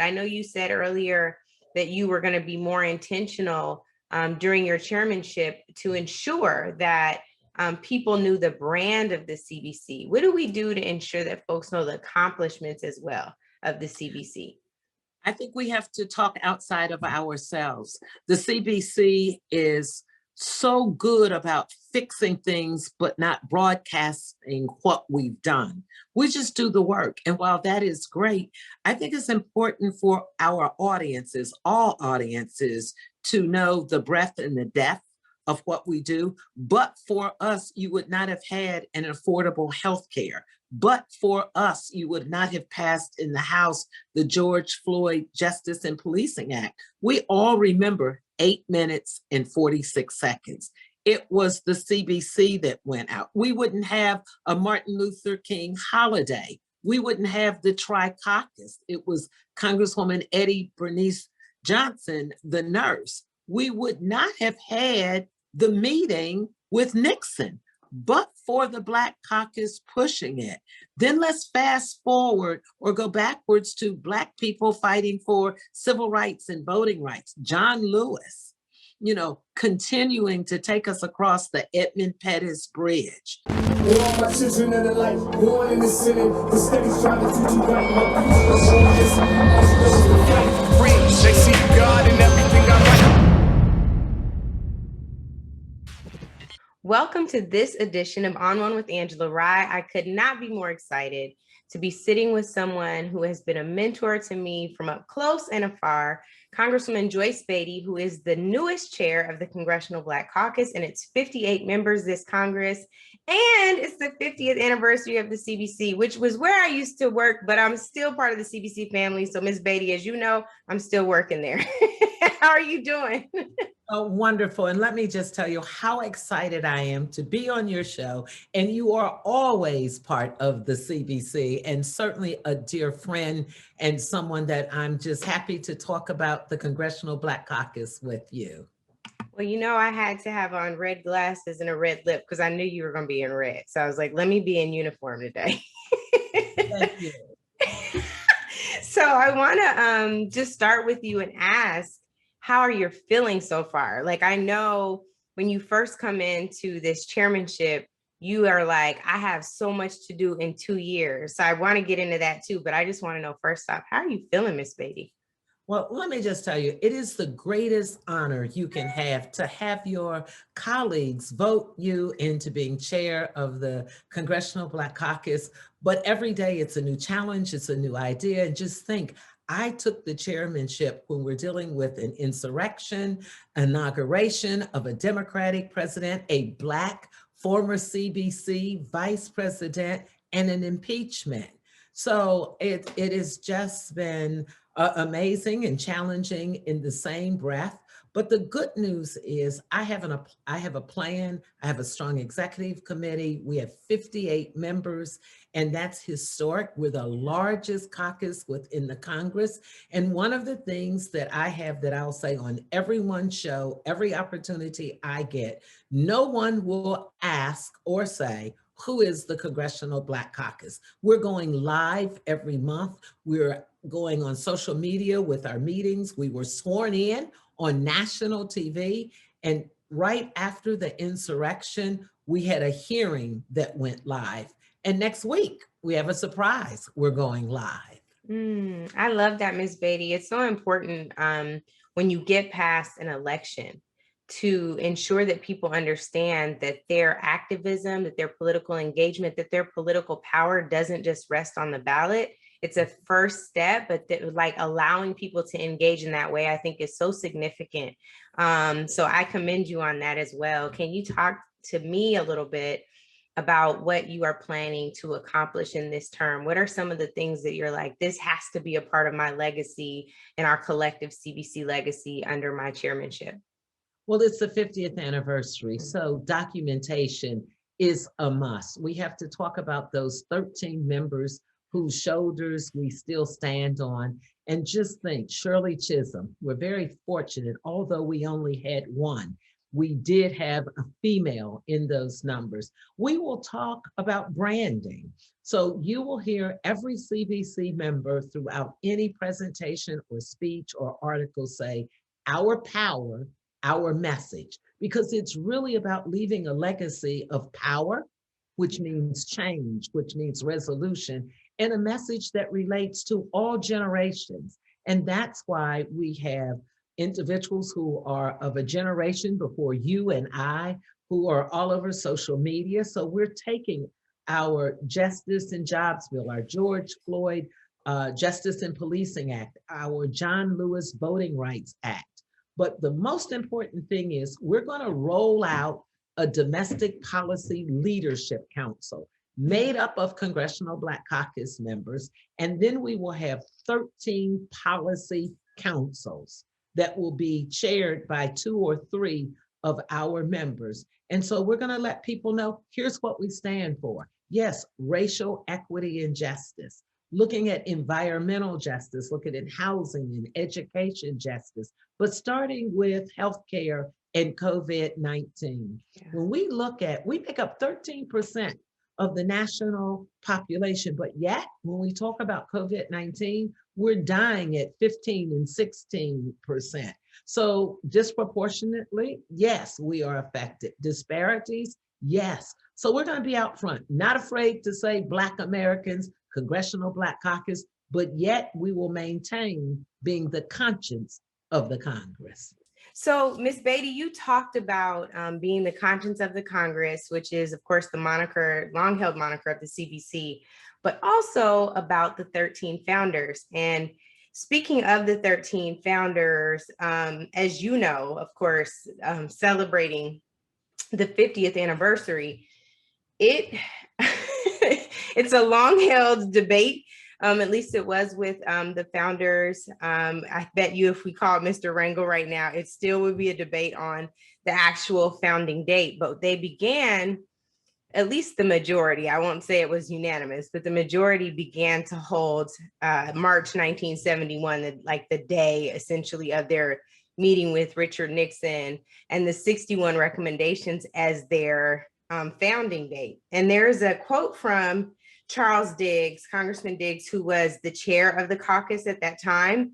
I know you said earlier that you were going to be more intentional during your chairmanship to ensure that people knew the brand of the CBC. What do we do to ensure that folks know the accomplishments as well of the CBC? I think we have to talk outside of ourselves. The CBC is so good about fixing things, but not broadcasting what we've done. We just do the work. And while that is great, I think it's important for our audiences, all audiences, to know the breadth and the depth of what we do. But for us, you would not have had an affordable health care. But for us, you would not have passed in the House the George Floyd Justice and Policing Act. We all remember 8 minutes and 46 seconds. It was the CBC that went out. We wouldn't have a Martin Luther King holiday. We wouldn't have the Tri-Caucus. It was Congresswoman Eddie Bernice Johnson, the nurse. We would not have had the meeting with Nixon, but for the Black Caucus pushing it. Then let's fast forward or go backwards to Black people fighting for civil rights and voting rights. John Lewis, continuing to take us across the Edmund Pettus Bridge. All my children of the light, born in the Senate, the studies trying to teach you right. They see God in everything I write. Welcome to this edition of On One with Angela Rye. I could not be more excited to be sitting with someone who has been a mentor to me from up close and afar, Congresswoman Joyce Beatty, who is the newest chair of the Congressional Black Caucus, and it's 58 members this Congress. And it's the 50th anniversary of the CBC, which was where I used to work, but I'm still part of the CBC family. So Ms. Beatty, as you know, I'm still working there. How are you doing? Oh, wonderful. And let me just tell you how excited I am to be on your show. And you are always part of the CBC and certainly a dear friend and someone that I'm just happy to talk about the Congressional Black Caucus with you. Well, I had to have on red glasses and a red lip because I knew you were going to be in red. So I was like, let me be in uniform today. Thank you. So I want to just start with you and ask, how are you feeling so far? Like, I know when you first come into this chairmanship, you are like, I have so much to do in 2 years. So I want to get into that too, but I just want to know first off, how are you feeling, Miss Beatty? Well, let me just tell you, it is the greatest honor you can have to have your colleagues vote you into being chair of the Congressional Black Caucus. But every day it's a new challenge, it's a new idea. And just think, I took the chairmanship when we're dealing with an insurrection, inauguration of a Democratic president, a Black former CBC vice president, and an impeachment. So it has just been amazing and challenging in the same breath. But the good news is I have a plan. I have a strong executive committee. We have 58 members, and that's historic. We're the largest caucus within the Congress. And one of the things that I have that I'll say on everyone's show, every opportunity I get, no one will ask or say, who is the Congressional Black Caucus? We're going live every month. We're going on social media with our meetings. We were sworn in on national TV. And right after the insurrection, we had a hearing that went live. And next week, we have a surprise. We're going live. I love that, Ms. Beatty. It's so important when you get past an election to ensure that people understand that their activism, that their political engagement, that their political power doesn't just rest on the ballot. It's a first step, but like allowing people to engage in that way, I think is so significant. So I commend you on that as well. Can you talk to me a little bit about what you are planning to accomplish in this term? What are some of the things that you're like, this has to be a part of my legacy and our collective CBC legacy under my chairmanship? Well, it's the 50th anniversary, so documentation is a must. We have to talk about those 13 members whose shoulders we still stand on. And just think, Shirley Chisholm, we're very fortunate, although we only had one. we did have a female in those numbers. We will talk about branding. So you will hear every CBC member throughout any presentation or speech or article say, our power, our message, because it's really about leaving a legacy of power, which means change, which means resolution, and a message that relates to all generations. And that's why we have individuals who are of a generation before you and I, who are all over social media. So we're taking our Justice and Jobs Bill, our George Floyd Justice and Policing Act, our John Lewis Voting Rights Act. But the most important thing is we're going to roll out a domestic policy leadership council made up of Congressional Black Caucus members. And then we will have 13 policy councils that will be chaired by 2 or 3 of our members. And so we're going to let people know, here's what we stand for. Yes, racial equity and justice, looking at environmental justice, looking at housing and education justice, but starting with healthcare and COVID-19. Yeah. When we look at, we make up 13% of the national population, but yet when we talk about COVID-19, we're dying at 15 and 16%. So disproportionately, yes, we are affected. Disparities, yes. So we're going to be out front, not afraid to say Black Americans, Congressional Black Caucus, but yet we will maintain being the conscience of the Congress. So, Ms. Beatty, you talked about being the conscience of the Congress, which is, of course, the moniker, long-held moniker of the CBC, but also about the 13 founders. And speaking of the 13 founders, as you know, of course, celebrating the 50th anniversary, it's a long-held debate. At least it was with the founders. I bet you if we called Mr. Rangel right now, it still would be a debate on the actual founding date. But they began, at least the majority, I won't say it was unanimous, but the majority began to hold March 1971, like the day essentially of their meeting with Richard Nixon, and the 61 recommendations as their founding date. And there's a quote from Charles Diggs, Congressman Diggs, who was the chair of the caucus at that time,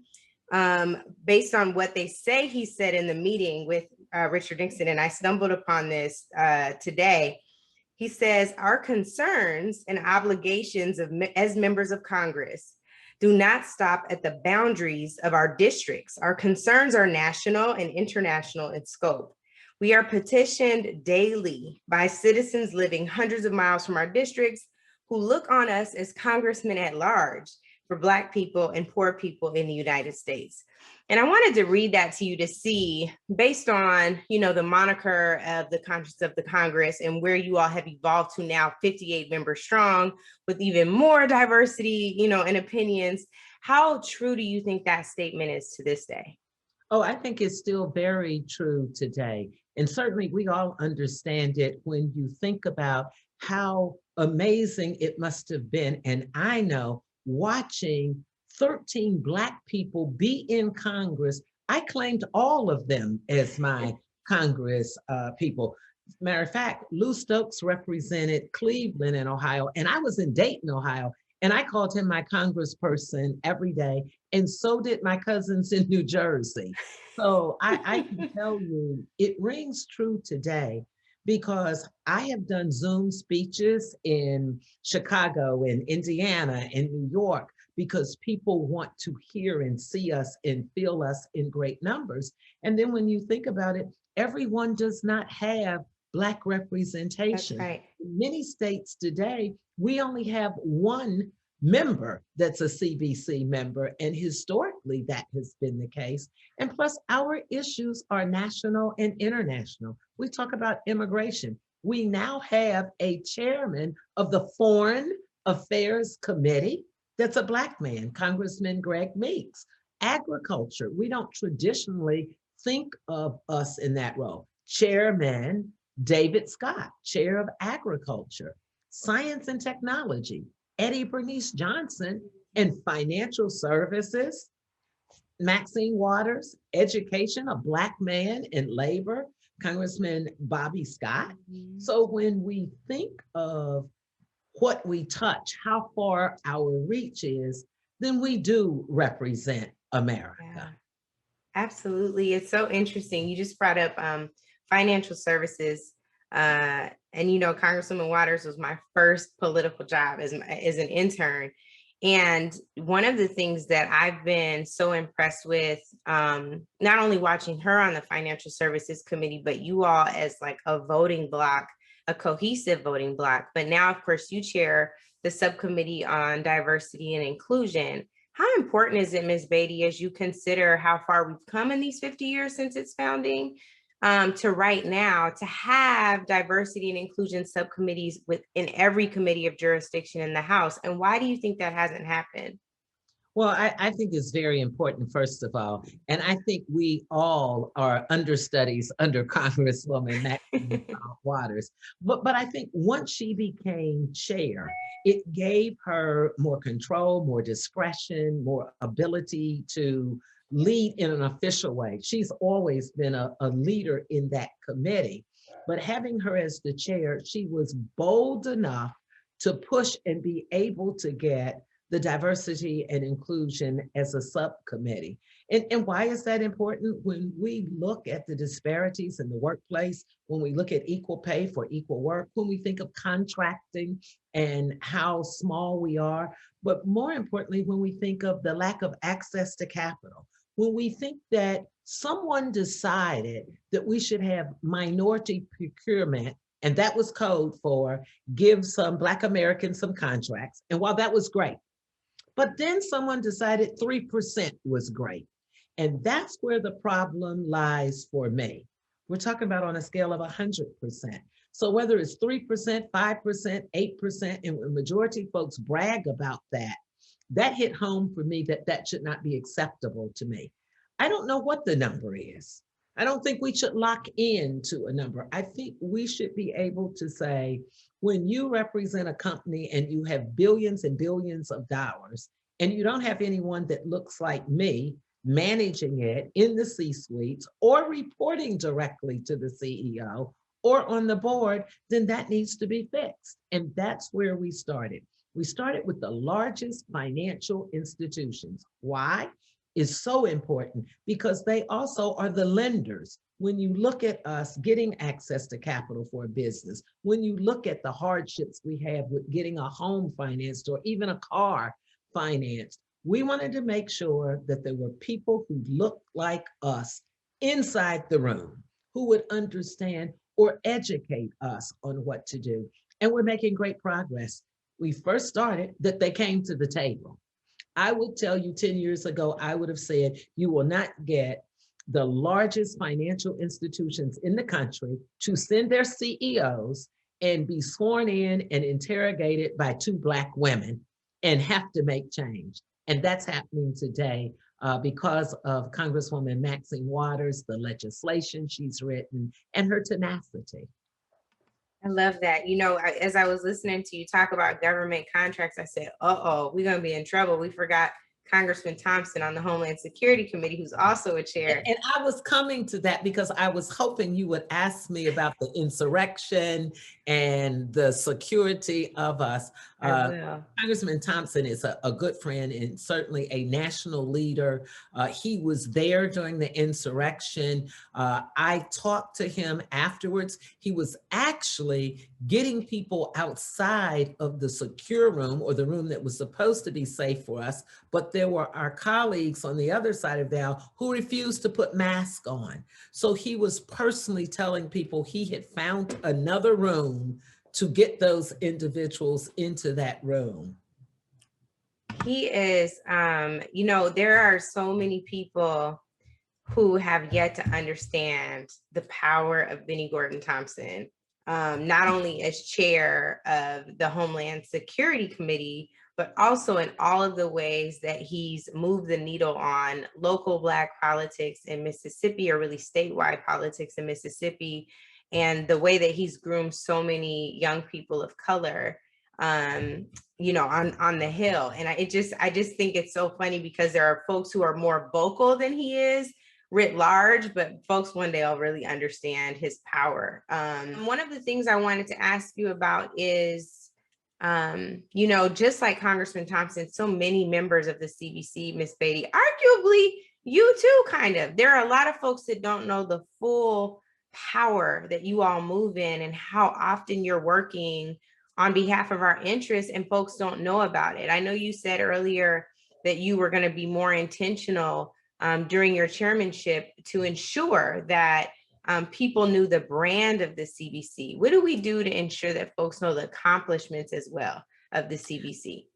based on what they say he said in the meeting with Richard Nixon, and I stumbled upon this today. He says, our concerns and obligations as members of Congress do not stop at the boundaries of our districts. Our concerns are national and international in scope. We are petitioned daily by citizens living hundreds of miles from our districts who look on us as congressmen at large for Black people and poor people in the United States. And I wanted to read that to you to see, based on, you know, the moniker of the conscience of the Congress and where you all have evolved to now 58 members strong with even more diversity, you know, and opinions. How true do you think that statement is to this day? Oh, I think it's still very true today. And certainly we all understand it when you think about how amazing it must have been. And I know watching 13 Black people be in Congress, I claimed all of them as my Congress people. Matter of fact, Lou Stokes represented Cleveland in Ohio, and I was in Dayton, Ohio, and I called him my congressperson every day, and so did my cousins in New Jersey. So I can tell you, it rings true today, because I have done Zoom speeches in Chicago, in Indiana, in New York, because people want to hear and see us and feel us in great numbers. And then when you think about it, everyone does not have Black representation. That's right. In many states today, we only have one member that's a CBC member, and historically that has been the case. And plus, our issues are national and international. We talk about immigration. We now have a chairman of the Foreign Affairs Committee that's a Black man, Congressman Greg Meeks. Agriculture, we don't traditionally think of us in that role. Chairman David Scott, chair of agriculture. Science and technology, Eddie Bernice Johnson. And financial services, Maxine Waters. Education, a Black man in labor. Congressman Bobby Scott. Mhm. So when we think of what we touch, how far our reach is, then we do represent America. Yeah, absolutely. It's so interesting. You just brought up financial services. And Congresswoman Waters was my first political job as an intern. And one of the things that I've been so impressed with, not only watching her on the Financial Services Committee, but you all as like a voting bloc, a cohesive voting bloc. But now, of course, you chair the subcommittee on diversity and inclusion. How important is it, Ms. Beatty, as you consider how far we've come in these 50 years since its founding, to right now, to have diversity and inclusion subcommittees within every committee of jurisdiction in the House? And why do you think that hasn't happened? Well, I think it's very important, first of all, and I think we all are understudies under Congresswoman Maxine Waters. But I think once she became chair, it gave her more control, more discretion, more ability to lead in an official way. She's always been a leader in that committee. But having her as the chair, she was bold enough to push and be able to get the diversity and inclusion as a subcommittee. And why is that important? When we look at the disparities in the workplace, when we look at equal pay for equal work, when we think of contracting and how small we are, but more importantly, when we think of the lack of access to capital, when we think that someone decided that we should have minority procurement, and that was code for give some Black Americans some contracts. And while that was great, but then someone decided 3% was great. And that's where the problem lies for me. We're talking about on a scale of 100%. So whether it's 3%, 5%, 8%, and when majority folks brag about that, that hit home for me that that should not be acceptable to me. I don't know what the number is. I don't think we should lock into a number. I think we should be able to say, when you represent a company and you have billions and billions of dollars, and you don't have anyone that looks like me managing it in the C-suites or reporting directly to the CEO or on the board, then that needs to be fixed. And that's where we started. We started with the largest financial institutions. Why? Is so important because they also are the lenders. When you look at us getting access to capital for a business, when you look at the hardships we have with getting a home financed or even a car financed, we wanted to make sure that there were people who looked like us inside the room, who would understand or educate us on what to do. And we're making great progress. We first started that they came to the table. I would tell you 10 years ago, I would have said, you will not get the largest financial institutions in the country to send their CEOs and be sworn in and interrogated by 2 Black women and have to make change. And that's happening today because of Congresswoman Maxine Waters, the legislation she's written, and her tenacity. I love that. As I was listening to you talk about government contracts, I said, uh-oh, we're going to be in trouble. We forgot Congressman Thompson on the Homeland Security Committee, who's also a chair. And I was coming to that because I was hoping you would ask me about the insurrection and the security of us. Congressman Thompson is a good friend and certainly a national leader. He was there during the insurrection. I talked to him afterwards. He was actually getting people outside of the secure room or the room that was supposed to be safe for us, but there were our colleagues on the other side of the aisle who refused to put masks on. So he was personally telling people he had found another room to get those individuals into that room. He is, there are so many people who have yet to understand the power of Benny Gordon Thompson, not only as chair of the Homeland Security Committee, but also in all of the ways that he's moved the needle on local Black politics in Mississippi, or really statewide politics in Mississippi, and the way that he's groomed so many young people of color, on the Hill. And I just think it's so funny because there are folks who are more vocal than he is writ large, but folks one day will really understand his power. One of the things I wanted to ask you about is, just like Congressman Thompson, so many members of the CBC, Ms. Beatty, arguably you too, kind of. There are a lot of folks that don't know the full power that you all move in and how often you're working on behalf of our interests, and folks don't know about it. I know you said earlier that you were going to be more intentional during your chairmanship to ensure that people knew the brand of the CBC. What do we do to ensure that folks know the accomplishments as well of the CBC?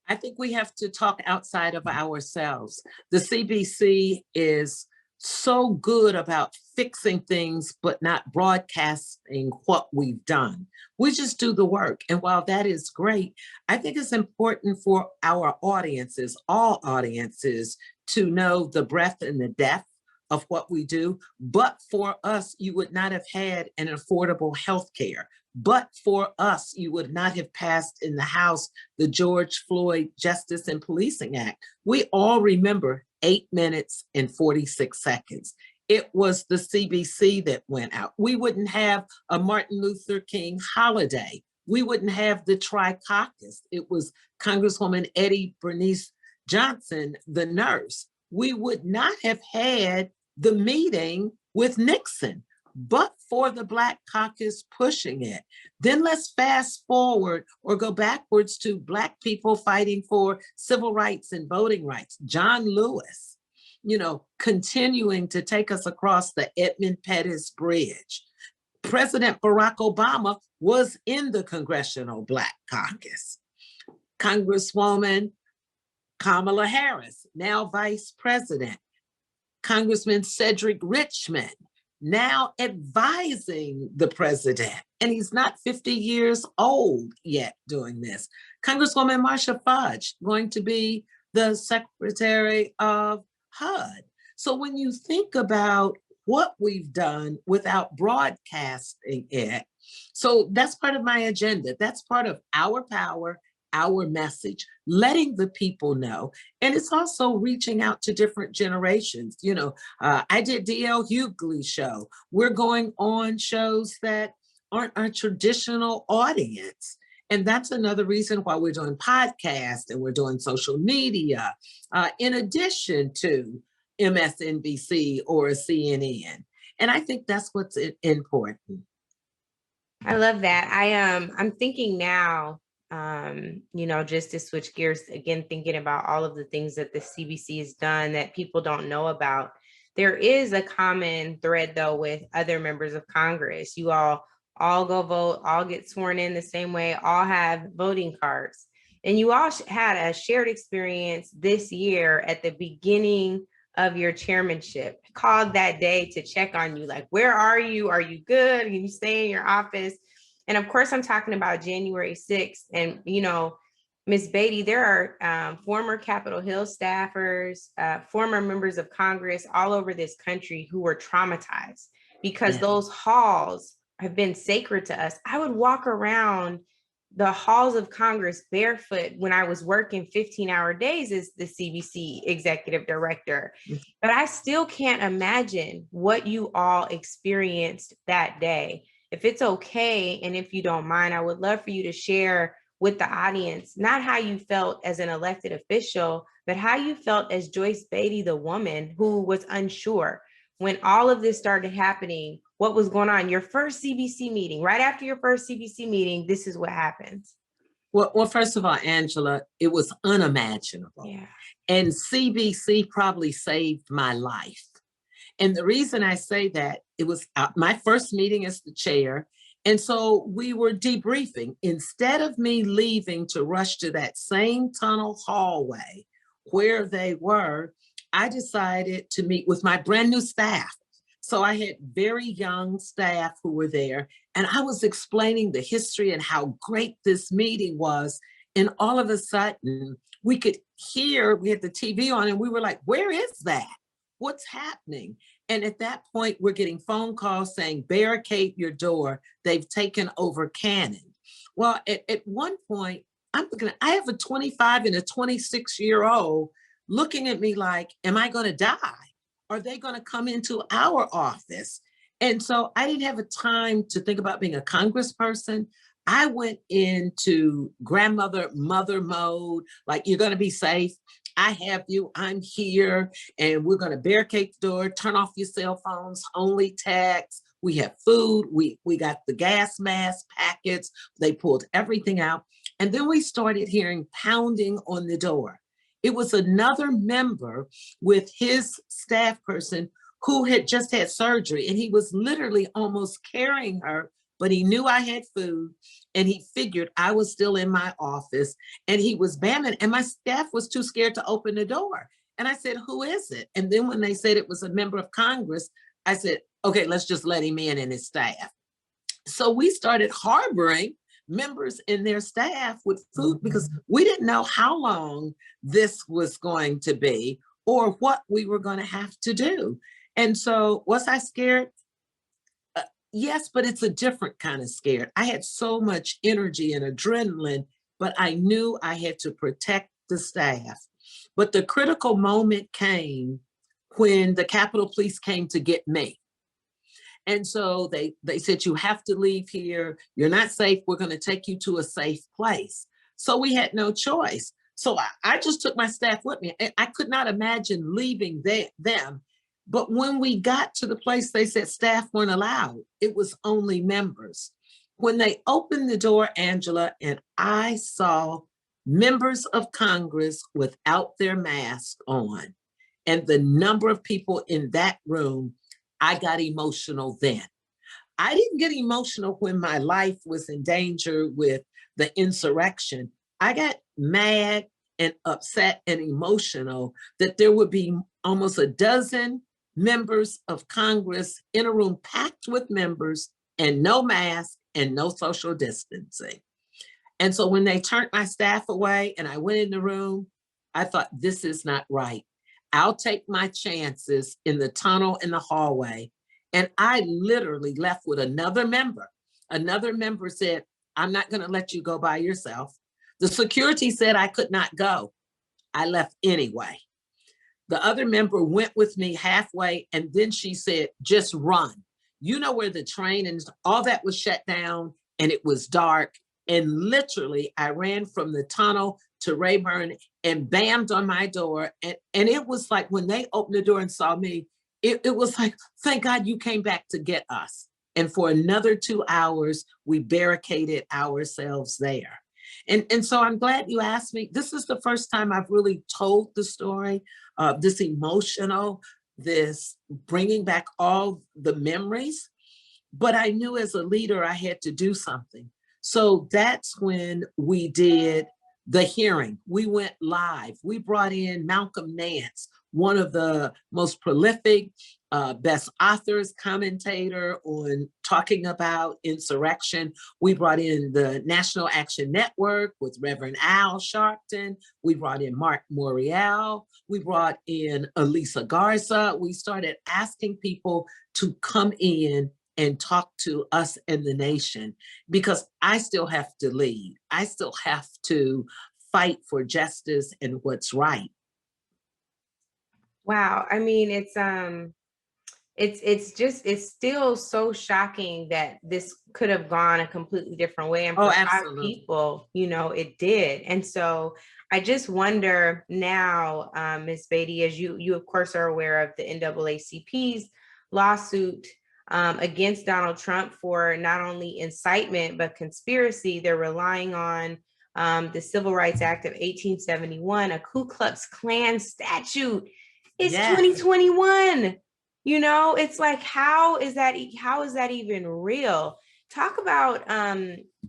I think we have to talk outside of ourselves. The CBC is so good about fixing things, but not broadcasting what we've done. We just do the work. And while that is great, I think it's important for our audiences, all audiences, to know the breadth and the depth of what we do. But for us, you would not have had an affordable health care. But for us, you would not have passed in the House the George Floyd Justice and Policing Act. We all remember 8 minutes and 46 seconds. It was the CBC that went out. We wouldn't have a Martin Luther King holiday. We wouldn't have the Tri-Caucus. It was Congresswoman Eddie Bernice Johnson, the nurse. We would not have had the meeting with Nixon, but for the Black Caucus pushing it. Then let's fast forward or go backwards to Black people fighting for civil rights and voting rights. John Lewis, continuing to take us across the Edmund Pettus Bridge. President Barack Obama was in the Congressional Black Caucus. Congresswoman Kamala Harris, now vice president. Congressman Cedric Richmond, now advising the president, and he's not 50 years old yet doing this. Congresswoman Marsha Fudge, going to be the Secretary of HUD. So when you think about what we've done without broadcasting it, so that's part of my agenda. That's part of our power, our message, letting the people know. And it's also reaching out to different generations. I did D.L. Hughley's show. We're going on shows that aren't our traditional audience. And that's another reason why we're doing podcasts and we're doing social media, in addition to MSNBC or CNN. And I think that's what's important. I love that. I'm thinking now, just to switch gears again, thinking about all of the things that the CBC has done that people don't know about. There is a common thread though with other members of Congress. You all go vote, all get sworn in the same way, all have voting cards. And you all had a shared experience this year at the beginning of your chairmanship. Called that day to check on you, like, where are you? Are you good? Can you stay in your office? And of course, I'm talking about January 6th. And, Ms. Beatty, there are former Capitol Hill staffers, former members of Congress all over this country who were traumatized because those halls have been sacred to us. I would walk around the halls of Congress barefoot when I was working 15-hour days as the CBC executive director. But I still can't imagine what you all experienced that day. If it's okay, and if you don't mind, I would love for you to share with the audience, not how you felt as an elected official, but how you felt as Joyce Beatty, the woman who was unsure when all of this started happening, what was going on. Your first CBC meeting, right after your first CBC meeting, this is what happens. Well, first of all, Angela, it was unimaginable. Yeah. And CBC probably saved my life. And the reason I say that, it was my first meeting as the chair. And so we were debriefing. Instead of me leaving to rush to that same tunnel hallway where they were, I decided to meet with my brand new staff. So I had very young staff who were there, and I was explaining the history and how great this meeting was. And all of a sudden, we could hear, we had the TV on, and we were like, where is that? What's happening? And at that point, we're getting phone calls saying, barricade your door. They've taken over Cannon. Well, at one point, I have a 25 and a 26-year-old looking at me like, am I going to die? are they going to come into our office? And so I didn't have a time to think about being a congressperson. I went into grandmother, mother mode, like, you're going to be safe. I have you, I'm here, and we're going to barricade the door, turn off your cell phones, only text. We have food. We got the gas mask packets. They pulled everything out. And then we started hearing pounding on the door. It was another member with his staff person who had just had surgery, and he was literally almost carrying her, but he knew I had food, and he figured I was still in my office, and he was bamming, and my staff was too scared to open the door. And I said, who is it? And then when they said it was a member of Congress, I said, okay, let's just let him in and his staff. So we started harboring members and their staff with food because we didn't know how long this was going to be or what we were going to have to do. And so was I scared? Yes, but it's a different kind of scared. I had so much energy and adrenaline, but I knew I had to protect the staff. But the critical moment came when the Capitol Police came to get me. And so they said, you have to leave here. You're not safe. We're going to take you to a safe place. So we had no choice. So I just took my staff with me. I could not imagine leaving them. But when we got to the place, they said staff weren't allowed. It was only members. When they opened the door, Angela, and I saw members of Congress without their mask on, and the number of people in that room, I got emotional then. I didn't get emotional when my life was in danger with the insurrection. I got mad and upset and emotional that there would be almost a dozen members of Congress in a room packed with members and no mask and no social distancing. And so when they turned my staff away and I went in the room, I thought, this is not right. I'll take my chances in the tunnel in the hallway. And I literally left with another member. Another member said, I'm not going to let you go by yourself. The security said I could not go. I left anyway. The other member went with me halfway, and then she said, just run. You know where the train and all that was shut down, and it was dark. And literally, I ran from the tunnel to Rayburn and bammed on my door. And it was like when they opened the door and saw me, it was like, thank God you came back to get us. And for another 2 hours, we barricaded ourselves there. And so I'm glad you asked me. This is the first time I've really told the story, this emotional, this bringing back all the memories. But I knew as a leader, I had to do something. So that's when we did the hearing. We went live. We brought in Malcolm Nance, one of the most prolific, best authors, commentator on talking about insurrection. We brought in the National Action Network with Reverend Al Sharpton. We brought in Mark Morial. We brought in Elisa Garza. We started asking people to come in and talk to us and the nation, because I still have to lead. I still have to fight for justice and what's right. Wow. I mean, it's still so shocking that this could have gone a completely different way. And for 5 people, it did. And so I just wonder now, Ms. Beatty, as you of course are aware of the NAACP's lawsuit against Donald Trump for not only incitement, but conspiracy. They're relying on the Civil Rights Act of 1871, a Ku Klux Klan statute. It's 2021. It's like, how is that even real? Talk about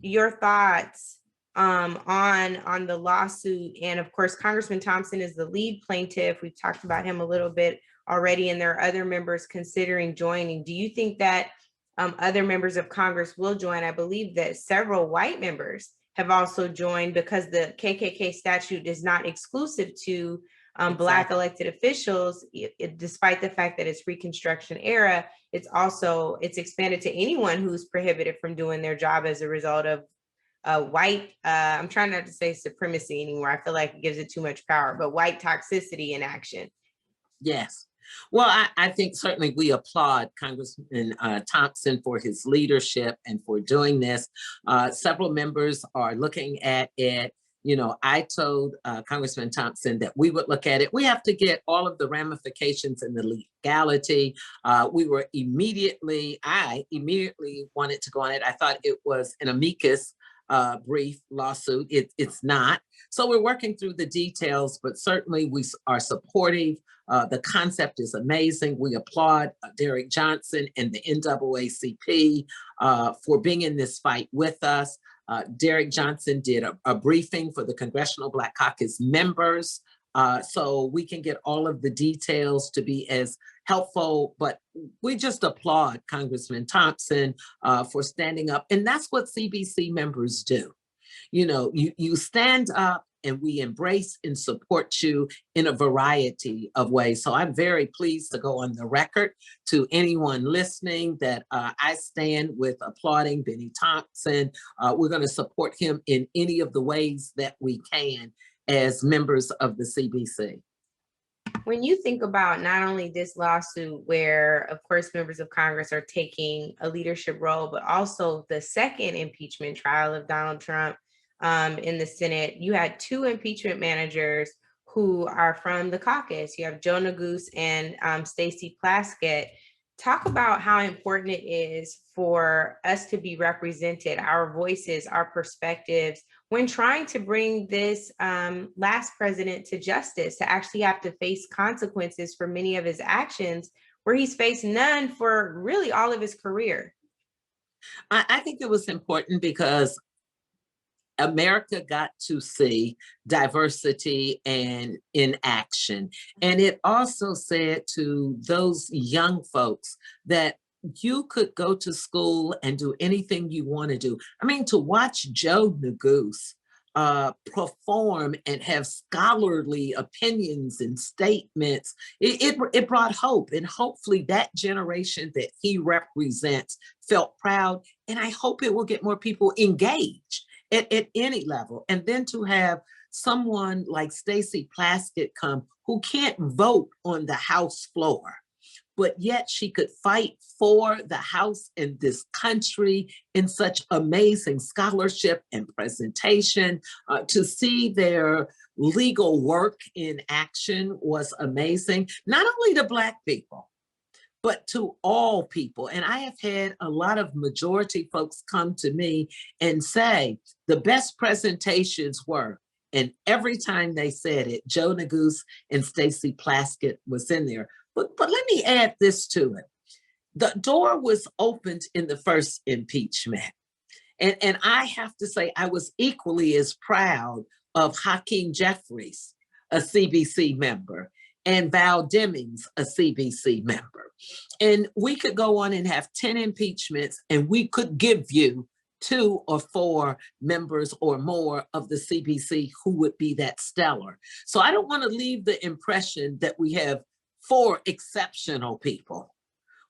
your thoughts on the lawsuit. And of course, Congressman Thompson is the lead plaintiff. We've talked about him a little bit already, and there are other members considering joining. Do you think that other members of Congress will join? I believe that several white members have also joined, because the KKK statute is not exclusive to Black elected officials, despite the fact that it's Reconstruction era. It's expanded to anyone who's prohibited from doing their job as a result of white, I'm trying not to say supremacy anymore. I feel like it gives it too much power, but white toxicity in action. Yes. Well, I think certainly we applaud Congressman Thompson for his leadership and for doing this. Several members are looking at it. You know, I told Congressman Thompson that we would look at it. We have to get all of the ramifications and the legality. I immediately wanted to go on it. I thought it was an amicus brief lawsuit. It's not. So we're working through the details, but certainly we are supportive. The concept is amazing. We applaud Derek Johnson and the NAACP for being in this fight with us. Derek Johnson did a briefing for the Congressional Black Caucus members, so we can get all of the details to be as helpful, but we just applaud Congressman Thompson for standing up. And that's what CBC members do. You know, you stand up and we embrace and support you in a variety of ways. So I'm very pleased to go on the record to anyone listening that I stand with applauding Benny Thompson. We're going to support him in any of the ways that we can as members of the CBC. When you think about not only this lawsuit where, of course, members of Congress are taking a leadership role, but also the second impeachment trial of Donald Trump in the Senate, you had two impeachment managers who are from the caucus. You have Joe Neguse and Stacey Plaskett. Talk about how important it is for us to be represented, our voices, our perspectives, when trying to bring this last president to justice, to actually have to face consequences for many of his actions, where he's faced none for really all of his career. I think it was important because America got to see diversity and in action. And it also said to those young folks that you could go to school and do anything you want to do. I mean, to watch Joe Neguse perform and have scholarly opinions and statements, it brought hope. And hopefully that generation that he represents felt proud. And I hope it will get more people engaged at any level. And then to have someone like Stacey Plaskett come who can't vote on the House floor, but yet she could fight for the House in this country in such amazing scholarship and presentation. To see their legal work in action was amazing, not only to Black people, but to all people. And I have had a lot of majority folks come to me and say the best presentations were, and every time they said it, Joe Neguse and Stacey Plaskett was in there. But let me add this to it. The door was opened in the first impeachment. And I have to say, I was equally as proud of Hakeem Jeffries, a CBC member, and Val Demings, a CBC member. And we could go on and have 10 impeachments, and we could give you 2 or 4 members or more of the CBC who would be that stellar. So I don't want to leave the impression that we have 4 exceptional people.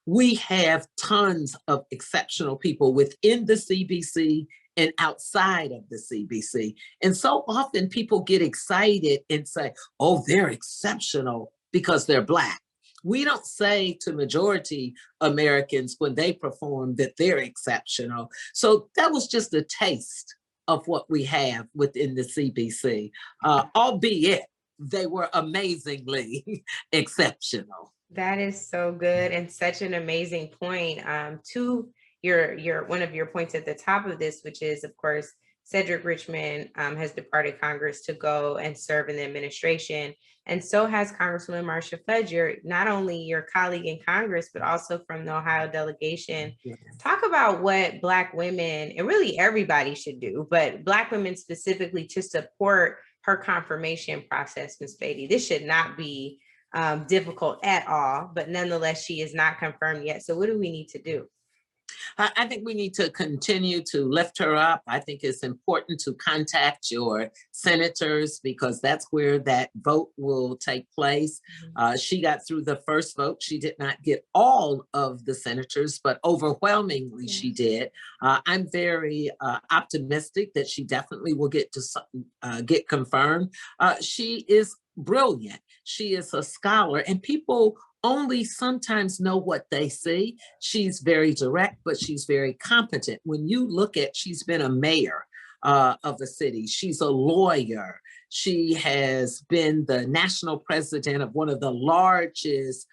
We have tons of exceptional people within the CBC and outside of the CBC. And so often people get excited and say, oh, they're exceptional because they're Black. We don't say to majority Americans when they perform that they're exceptional. So that was just a taste of what we have within the CBC, albeit they were amazingly exceptional. That is so good and such an amazing point. To your one of your points at the top of this, which is, of course, Cedric Richmond has departed Congress to go and serve in the administration. And so has Congresswoman Marcia Fudge, not only your colleague in Congress, but also from the Ohio delegation. Yes. Talk about what Black women, and really everybody should do, but Black women specifically, to support her confirmation process, Ms. Beatty. This should not be difficult at all, but nonetheless, she is not confirmed yet. So what do we need to do? I think we need to continue to lift her up. I think it's important to contact your senators because that's where that vote will take place. She got through the first vote. She did not get all of the senators, but overwhelmingly she did. I'm very optimistic that she definitely will get confirmed. She is brilliant. She is a scholar, and people only sometimes know what they see. She's very direct, but she's very competent. When you look at, she's been a mayor of a city. She's a lawyer. She has been the national president of one of the largest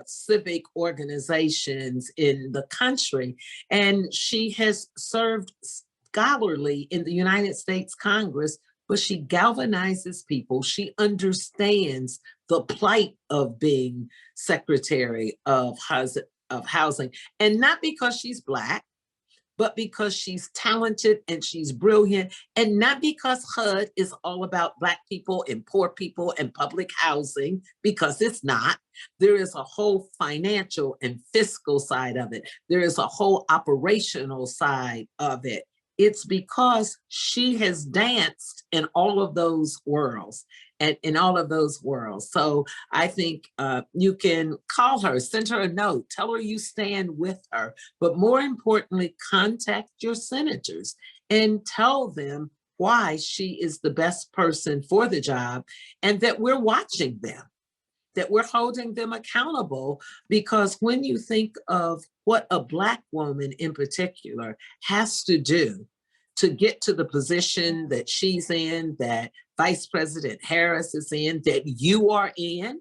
civic organizations in the country. And she has served scholarly in the United States Congress, but she galvanizes people. She understands the plight of being Secretary of Housing, and not because she's Black, but because she's talented and she's brilliant, and not because HUD is all about Black people and poor people and public housing, because it's not. There is a whole financial and fiscal side of it. There is a whole operational side of it. It's because she has danced in all of those worlds and in all of those worlds. So I think you can call her, send her a note, tell her you stand with her, but more importantly, contact your senators and tell them why she is the best person for the job and that we're watching them, that we're holding them accountable. Because when you think of what a Black woman in particular has to do to get to the position that she's in, that Vice President Harris is in, that you are in,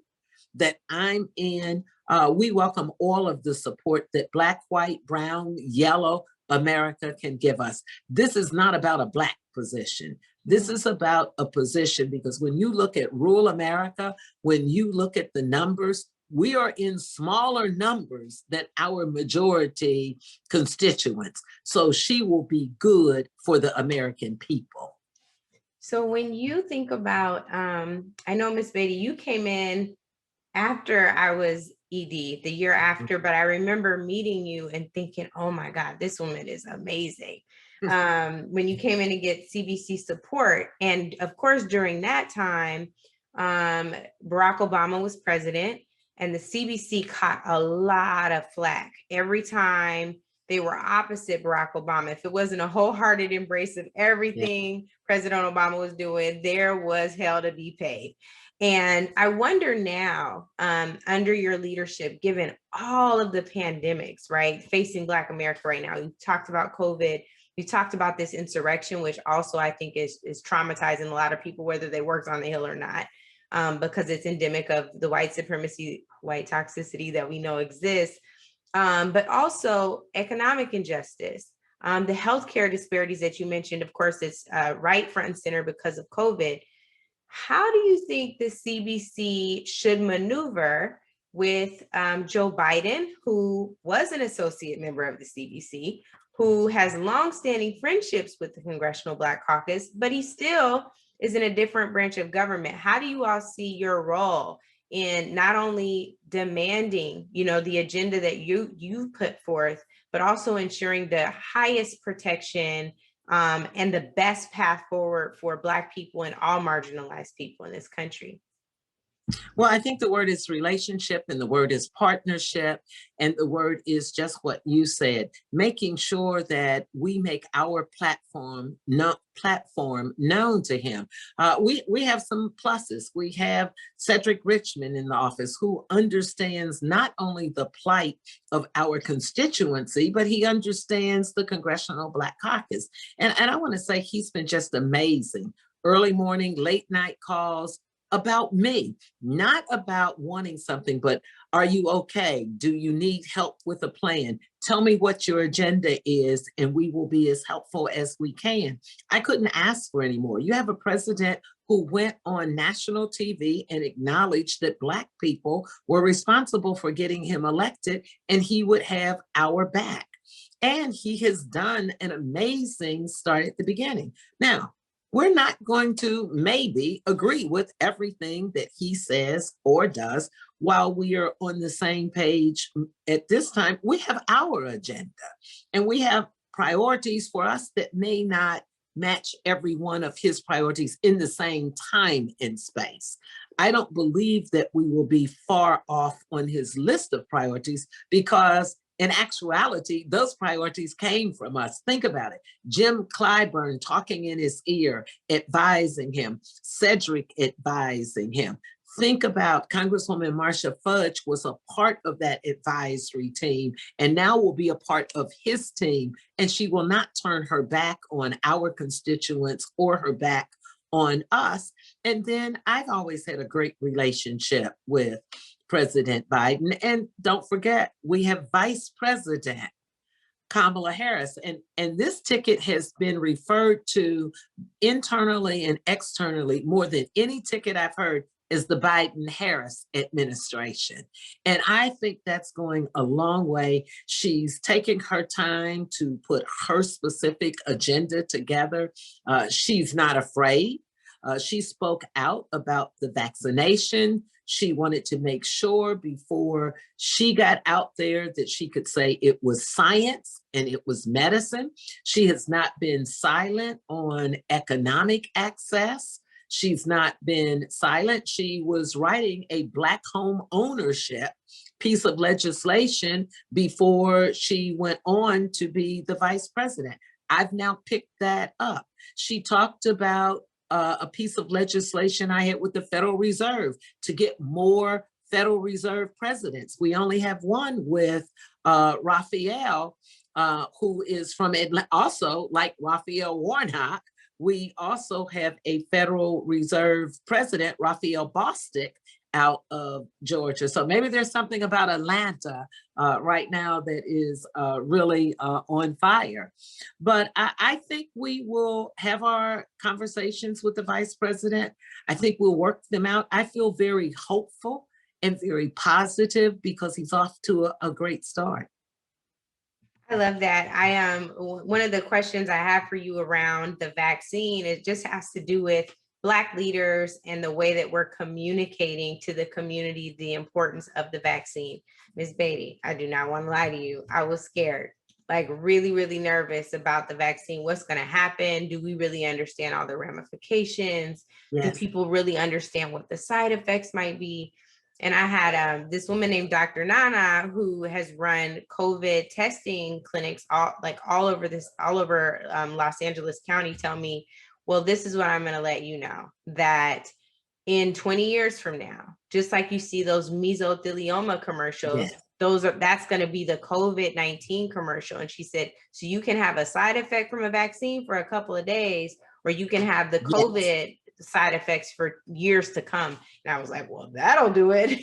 that I'm in, we welcome all of the support that Black, white, brown, yellow America can give us. This is not about a Black position. This is about a position, because when you look at rural America, when you look at the numbers, we are in smaller numbers than our majority constituents. So she will be good for the American people. So when you think about, I know, Ms. Beatty, you came in after I was ED, the year after, but I remember meeting you and thinking, oh my God, this woman is amazing. When you came in to get CBC support. And of course, during that time, Barack Obama was president, and the CBC caught a lot of flack every time they were opposite Barack Obama. If it wasn't a wholehearted embrace of everything President Obama was doing, there was hell to be paid. And I wonder now, under your leadership, given all of the pandemics, right, facing Black America right now, you talked about COVID, you talked about this insurrection, which also I think is traumatizing a lot of people, whether they worked on the Hill or not, because it's endemic of the white supremacy, white toxicity that we know exists, but also economic injustice, the healthcare disparities that you mentioned. Of course, it's right front and center because of COVID. How do you think the CBC should maneuver with Joe Biden, who was an associate member of the CBC, who has longstanding friendships with the Congressional Black Caucus, but he still is in a different branch of government? How do you all see your role in not only demanding, the agenda that you put forth, but also ensuring the highest protection and the best path forward for Black people and all marginalized people in this country? Well, I think the word is relationship, and the word is partnership, and the word is just what you said, making sure that we make our platform known to him. We have some pluses. We have Cedric Richmond in the office, who understands not only the plight of our constituency, but he understands the Congressional Black Caucus. And I want to say he's been just amazing. Early morning, late night calls about me, not about wanting something, but are you okay? Do you need help with a plan? Tell me what your agenda is, and we will be as helpful as we can. I couldn't ask for any more. You have a president who went on national TV and acknowledged that Black people were responsible for getting him elected, and he would have our back. And he has done an amazing start at the beginning. Now, we're not going to maybe agree with everything that he says or does. While we are on the same page at this time, we have our agenda, and we have priorities for us that may not match every one of his priorities in the same time and space. I don't believe that we will be far off on his list of priorities, because in actuality, those priorities came from us. Think about it. Jim Clyburn talking in his ear, advising him, Cedric advising him, think about Congresswoman Marcia Fudge was a part of that advisory team and now will be a part of his team. And she will not turn her back on our constituents or her back on us. And then I've always had a great relationship with President Biden. And don't forget, we have Vice President Kamala Harris. And this ticket has been referred to internally and externally more than any ticket I've heard is the Biden-Harris administration. And I think that's going a long way. She's taking her time to put her specific agenda together. She's not afraid. She spoke out about the vaccination. She wanted to make sure before she got out there that she could say it was science and it was medicine. She has not been silent on economic access. She's not been silent. She was writing a Black home ownership piece of legislation before she went on to be the vice president. I've now picked that up. She talked about a piece of legislation I had with the Federal Reserve to get more Federal Reserve presidents. We only have one with Raphael, who is from Atlanta, also like Raphael Warnock. We also have a Federal Reserve president, Raphael Bostic, out of Georgia. So maybe there's something about Atlanta right now that is really on fire. But I think we will have our conversations with the vice president. I think we'll work them out. I feel very hopeful and very positive because he's off to a great start. I love that. One of the questions I have for you around the vaccine, it just has to do with Black leaders and the way that we're communicating to the community the importance of the vaccine. Ms. Beatty, I do not want to lie to you. I was scared, like really, really nervous about the vaccine. What's going to happen? Do we really understand all the ramifications? Yes. Do people really understand what the side effects might be? And I had this woman named Dr. Nana who has run COVID testing clinics all over Los Angeles County tell me, well, this is what I'm going to let you know, that in 20 years from now, just like you see those mesothelioma commercials, yes. That's going to be the COVID-19 commercial. And she said, so you can have a side effect from a vaccine for a couple of days, or you can have the COVID side effects for years to come. And I was like, well, that'll do it.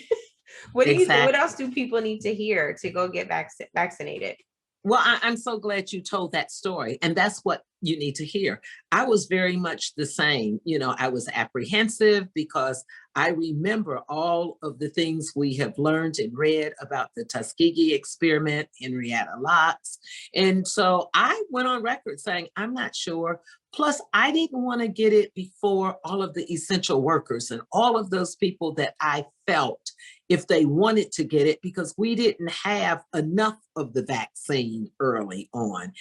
What do you think? What else do people need to hear to go get vaccinated? Well, I'm so glad you told that story. And that's what you need to hear. I was very much the same. You know, I was apprehensive because I remember all of the things we have learned and read about the Tuskegee experiment, Henrietta Lacks. And so I went on record saying, I'm not sure. Plus, I didn't want to get it before all of the essential workers and all of those people that I felt if they wanted to get it, because we didn't have enough of the vaccine early on.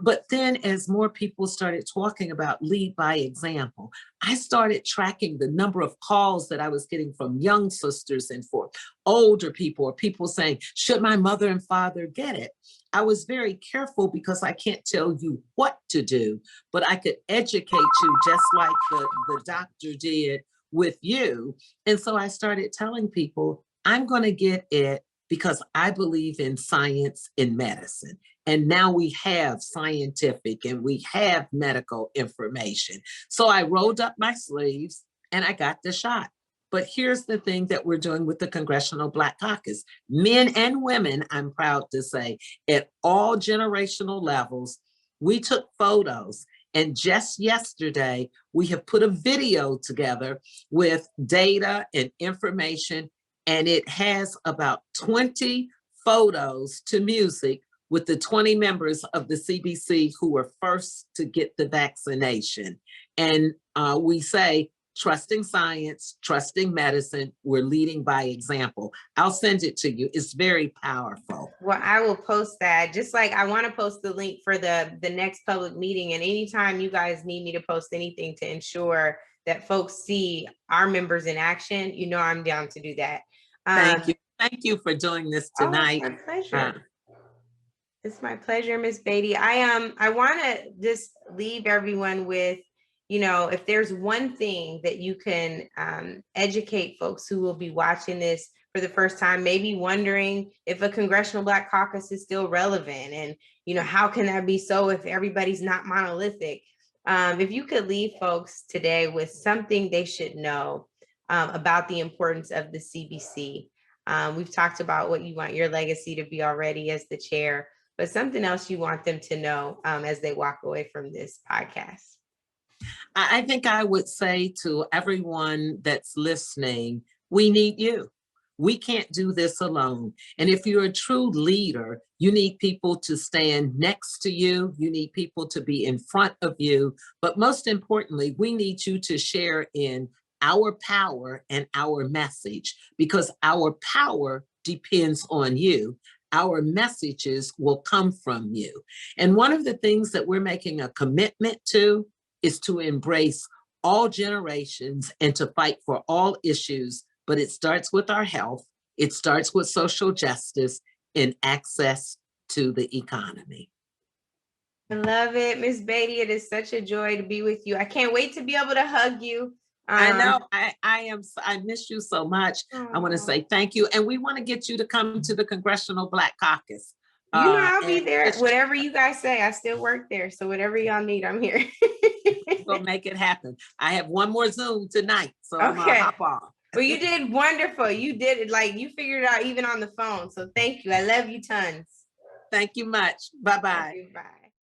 But then as more people started talking about lead by example, I started tracking the number of calls that I was getting from young sisters and for older people, or people saying, should my mother and father get it? I was very careful because I can't tell you what to do, but I could educate you just like the doctor did with you. And so I started telling people, I'm going to get it because I believe in science and medicine. And now we have scientific and we have medical information. So I rolled up my sleeves and I got the shot. But here's the thing that we're doing with the Congressional Black Caucus. Men and women, I'm proud to say, at all generational levels, we took photos. And just yesterday, we have put a video together with data and information, and it has about 20 photos to music with the 20 members of the CBC who were first to get the vaccination. And we say, trusting science, trusting medicine, we're leading by example. I'll send it to you. It's very powerful. Well, I will post that. Just like I want to post the link for the next public meeting. And anytime you guys need me to post anything to ensure that folks see our members in action, you know I'm down to do that. Thank you. Thank you for doing this tonight. Oh, it's my pleasure. It's my pleasure, Ms. Beatty. I want to just leave everyone with, you know, if there's one thing that you can educate folks who will be watching this for the first time, maybe wondering if a Congressional Black Caucus is still relevant, and, you know, how can that be so if everybody's not monolithic? If you could leave folks today with something they should know about the importance of the CBC. We've talked about what you want your legacy to be already as the chair, but something else you want them to know as they walk away from this podcast. I think I would say to everyone that's listening, we need you. We can't do this alone. And if you're a true leader, you need people to stand next to you. You need people to be in front of you. But most importantly, we need you to share in our power and our message, because our power depends on you. Our messages will come from you. And one of the things that we're making a commitment to is to embrace all generations and to fight for all issues. But it starts with our health, it starts with social justice and access to the economy. I love it, Ms. Beatty. It is such a joy to be with you. I can't wait to be able to hug you. I know, I miss you so much. I want to say thank you. And we want to get you to come to the Congressional Black Caucus. You know, I'll be there. Whatever you guys say, I still work there. So whatever y'all need, I'm here. We'll make it happen. I have one more Zoom tonight, so I'm gonna hop on. Well, you did wonderful. You did it, like, you figured it out even on the phone. So thank you. I love you tons. Thank you much. Bye-bye. Bye.